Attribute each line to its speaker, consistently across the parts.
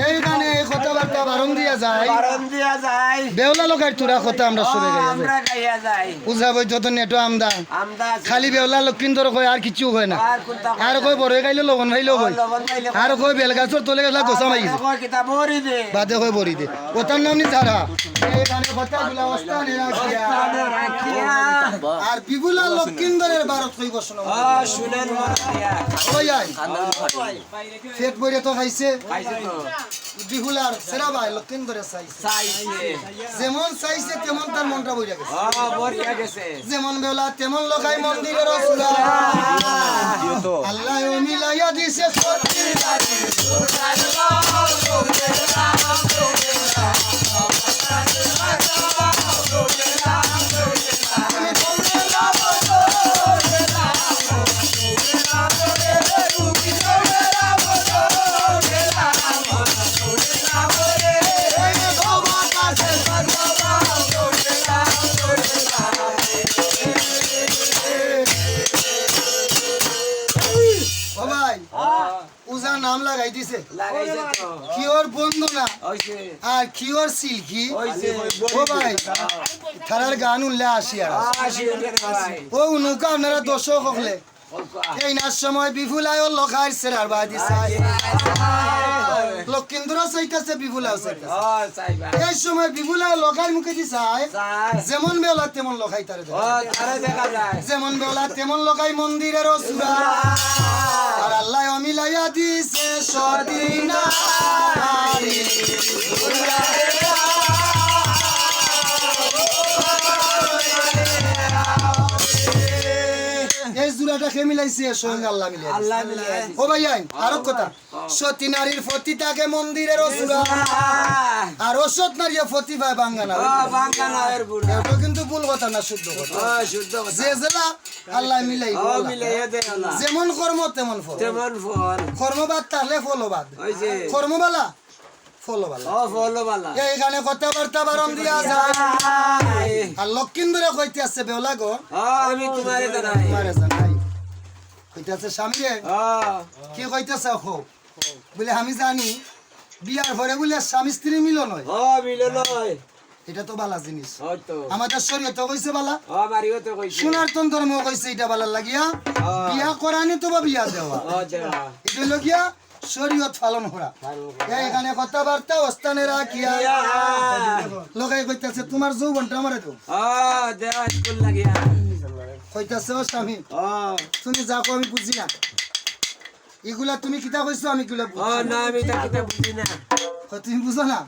Speaker 1: এই গানে কথাবার্তা বারণ দিয়া যায় বেউলা লোকের চূড়া কথা আমরা শুনে যাই পূজা বই তো নেটো আমদা খালি বেউলা লক্ষিন্দর কয় আর কিছু হয় না আর কই বড় গাইলে লবণ ভাইলেও কই আর কই বেলগাছর তলে গেলা গোসা মাই গেছে বাদে কই বড়ি দে ওটার নাম নি যারা এই গানে কথাগুলা অস্থানে রাখিয়া আর বিপুলা লক্ষিন্দরের ভারত কইব শুনেন ওই আই ফেট বইরে তো খাইছে বিহুলার সেরা ভাই লক্ষিন্দরে চাইছে যেমন চাইছে তেমন তার মনটা বইরা গেছে যেমন বেলা তেমন লগাই মন্দিরের চূড়া আল্লাহ মিলাইয়া দিছে নাম লাগাই দিছে কিওর বন্ধু না আর কিওর সিল্কি ও ভাই থারার গান উল্লে আসিয়া ও নৌকা আপনারা দর্শক হলে এই নাচ সময় বিফুলায় লখার সেরার বাদি চাই লক্ষিন্দর চাইতেছে বিফুলাও চাইতেছে এই সময় বিফুলায় লখার মুখে দি চাই যেমন বেলা তেমন লখাই তারে যেমন বেলা তেমন লখাই মন্দিরের চূড়া আর আল্লাহ মিলাইয়া দিছে সদিনা এই জুড়াটা কে মিলাইছে সঙ্গে আল্লাহ মিলাই ও ভাই আরো কথা সতী নারীর ফতি থাকে মন্দিরের চূড়া আর অসৎ নারী ফতি পায় বাঙ্গানা এটা কিন্তু ভুল কথা না শুদ্ধ কথা যে জেলা আল্লাহ মিলাই যেমন কর্ম তেমন ফল কর্মবাদ তাহলে ফলবাদ কর্মবালা এইখানে কথাবার্তা বারণ দিয়া যায় আর লক্ষিন্দরে কইতে আছে বেওলা গো আমি তোমারে জানাই কইতে আছে স্বামী রে কি কইতেছে খো বলে আমি জানি বিয়ার পরে বলে স্বামী স্ত্রী মিলন হয় মিলন হয় এটা তো বালা জিনিস আমাদের শরীয়ত কইছে বালা সনাতন ধর্ম কইছে এটা বালা লাগিয়া বিয়া করানি তো বা বিয়া দেওয়া এটা লগিয়া শরীয়ত পালন করা এইখানে কথাবার্তা অস্থানে রাখিয়া লোকাই কইতাছে তোমার যৌবনটা আমারে দাও কইতাছে ও স্বামী তুমি যা কো আমি বুঝি না এগুলা তুমি কিতা কইছো আমি কিলা না আমি তা কিতা বুঝি না তুমি বুঝো না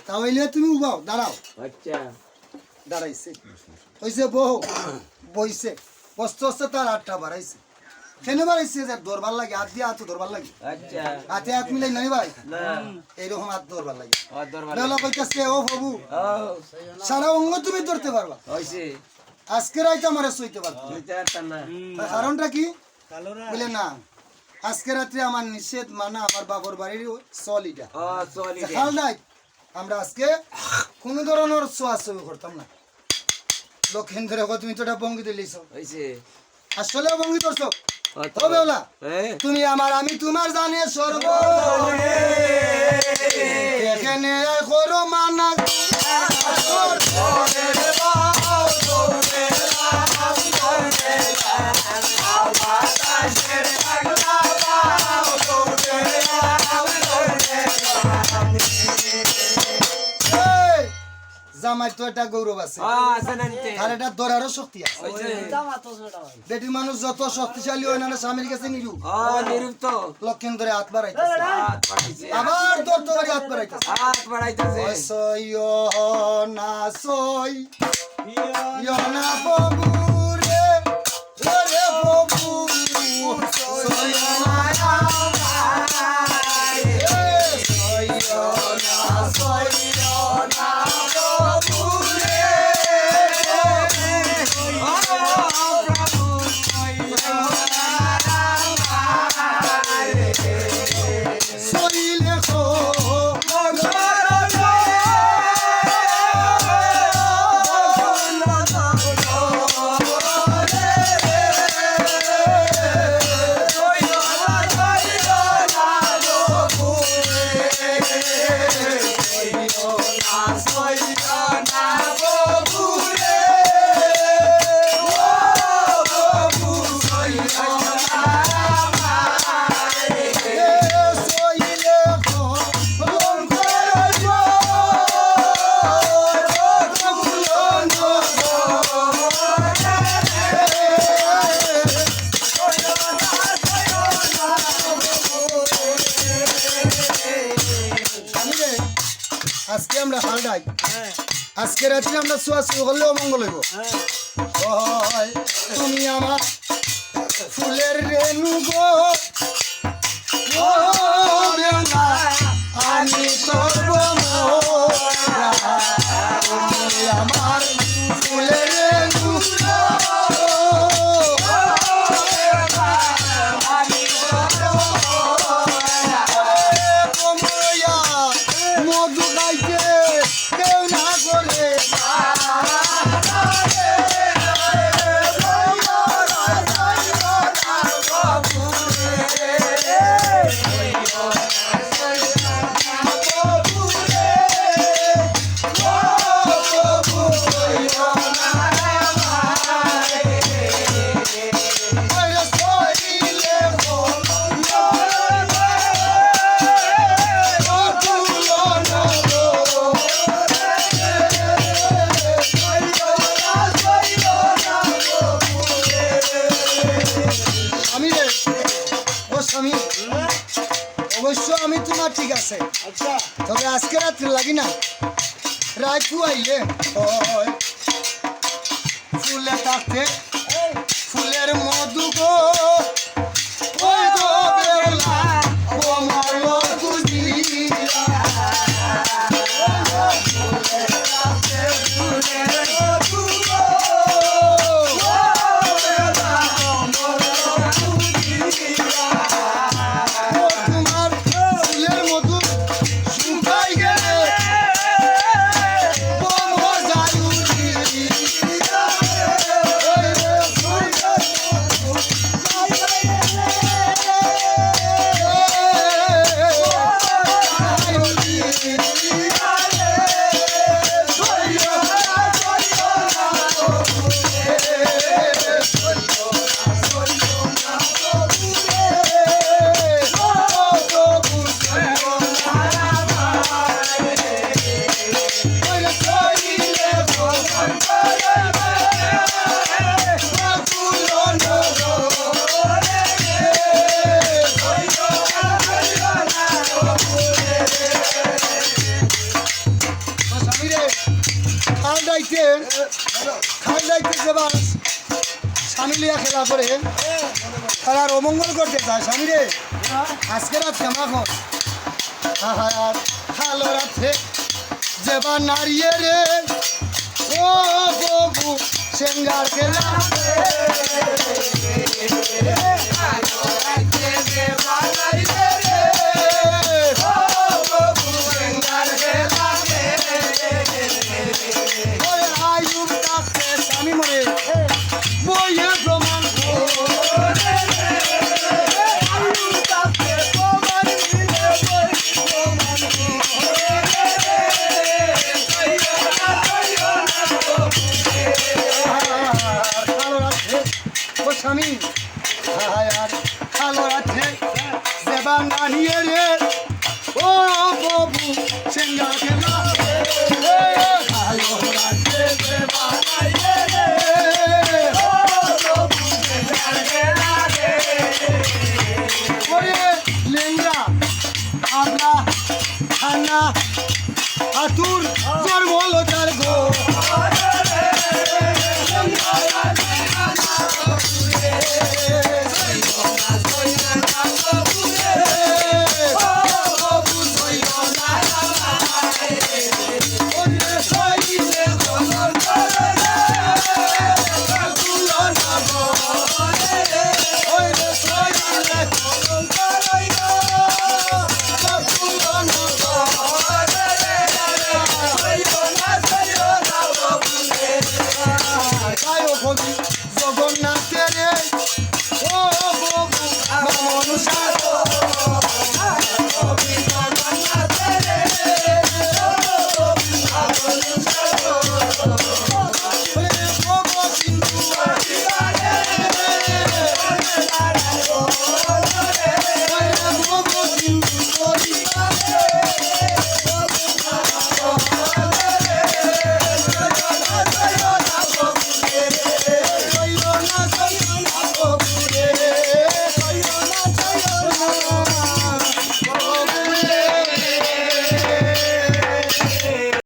Speaker 1: তাহলে তুমি উবাও দাঁড়াও আচ্ছা দাঁড়াইছে কইছে বউ বইছে বস্তু আছে তার আটটা বাড়াইছে কেন বাড়াইছে যে দরবার লাগে হাত দিয়ে হাত ধরবার লাগে আচ্ছা হাতে হাত মিলাই নাই ভাই না এইরকম হাত ধরবার লাগে বেলা কইতাছে ও বাবু সারা অঙ্গ তুমি ধরতে পারবা হইছে আজকে রাইতে আমারে সইতে পারবা না কারণটা কি বলে না আজকে রাত্রে আমার নিষেধ মানা আমার বাবার বাড়ির চলিটা খাল নাই আমরা আজকে কোন ধরনের ছোঁয়াছবি করতাম না লক্ষিন্দরে তুমি তো ভঙ্গি দিলিস আসলে ভঙ্গি করছো তুমি আমার আমি তোমার জানে সর্ব এখানে করো মানা জামাই তো একটা গৌরব আছে আর এটা ধরারও শক্তি আছে বেটি মানুষ যত শক্তিশালী হয় না স্বামীর কাছে নিরূপ তো লক্ষিন্দরে হাত বাড়াইতেছে আবার দত্তবাড়ি হাত বাড়াইতেছে সই না সই না বাবু রে রে বাবু সই না আজকে আমরা হালডাই আজকে রাত্রে আমরা শোয়াশুয়ি করলে অমঙ্গল হইব ওই তুমি আমার ফুলের রেণু গো ও বেলা আমি তোর মোরা তুমি আমার ফুলের রেণু গো আমি তোর মোরা মধু গাইতে কেউ না করে অবশ্য আমি তোমার ঠিক আছে তবে আজকে রাত্রে লাগি না রাজু আইলে ফুলে থাকতে ফুলের মধু গো ওই গো বেলা কোমল গুজিরা খাইলাইতে যে বাস স্বামী লিয়া খেলা করে তারা অমঙ্গল করতে চায় স্বামী রে আজকে রাত কেমন আর ভালো রাত্রে যেবা নারিয়ে রে ও ববু সেঙ্গার খেলা স্বামী মরে বইয়ে প্রমাণ স্বামী ভালো আছে দেবা নাহিয়ে রে ও ববু সেঙ্গা খেলা ভালো আছে দেবা নাহিয়ে রে ও ববু সেঙ্গা খেলা রে ওরে লেঙ্গা আবলা খানা আতুর জন্ম হলো তার গো